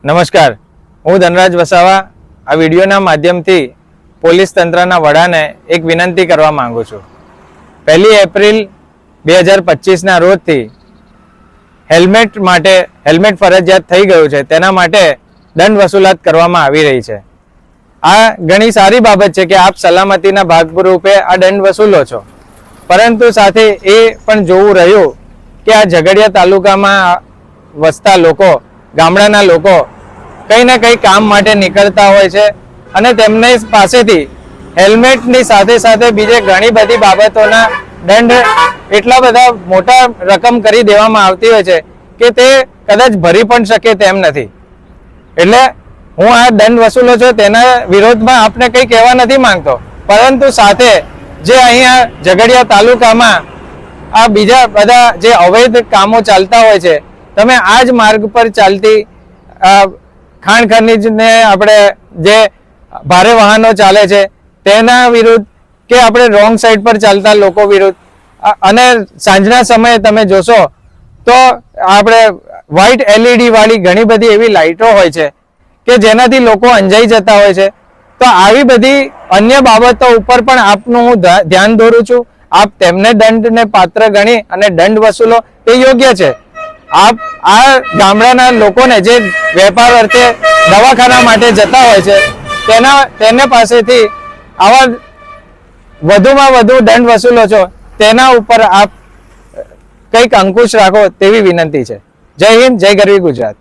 નમસ્કાર, હું ધનરાજ વસાવા આ વિડીયોના માધ્યમથી પોલીસ તંત્રના વડાને એક વિનંતી કરવા માંગુ છું। 1 એપ્રિલ 2025ના રોજથી હેલ્મેટ ફરજિયાત થઈ ગયું છે, તેના માટે દંડ વસૂલાત કરવામાં આવી રહી છે। આ ઘણી સારી બાબત છે કે આપ સલામતીના ભાગરૂપે આ દંડ વસૂલો છો, પરંતુ સાથે એ પણ જોવું રહ્યું કે આ ઝઘડિયા તાલુકામાં વસતા લોકો, ગામડાના લોકો કંઈ ને કંઈ કામ માટે નીકળતા હોય છે અને તેમને પાસેથી હેલ્મેટની સાથે સાથે બીજે ઘણી બધી બાબતોના દંડ એટલા બધા મોટા રકમ કરી દેવામાં આવતી હોય છે કે તે કદાચ ભરી પણ શકે તેમ નથી। એટલે હું આ દંડ વસૂલો છું તેના વિરોધમાં આપને કંઈ કહેવા નથી માંગતો, પરંતુ સાથે જે અહીંયા ઝઘડિયા તાલુકામાં આ બીજા બધા જે અવૈધ કામો ચાલતા હોય છે, તમે આ જ માર્ગ પર ચાલતી ખાણ ખનીજને આપણે જે ભારે વાહનો ચાલે છે તેના વિરુદ્ધ કે આપણે રોંગ સાઈડ પર ચાલતા લોકો વિરુદ્ધ, અને સાંજના સમયે તમે જોશો તો આપણે વ્હાઇટ LED વાળી ઘણી બધી એવી લાઇટો હોય છે કે જેનાથી લોકો અંજાઈ જતા હોય છે। તો આવી બધી અન્ય બાબતો ઉપર પણ આપનું હું ધ્યાન દોરું છું। આપ તેમને દંડને પાત્ર ગણી અને દંડ વસૂલો તે યોગ્ય છે। આપ આ ગામડાના લોકોને જે વેપાર અર્થે દવાખાના માટે જતા હોય છે તેને પાસેથી આવા વધુમાં વધુ દંડ વસૂલો છો, તેના ઉપર આપ કંઈક અંકુશ રાખો તેવી વિનંતી છે। જય હિન્દ, જય ગરવી ગુજરાત।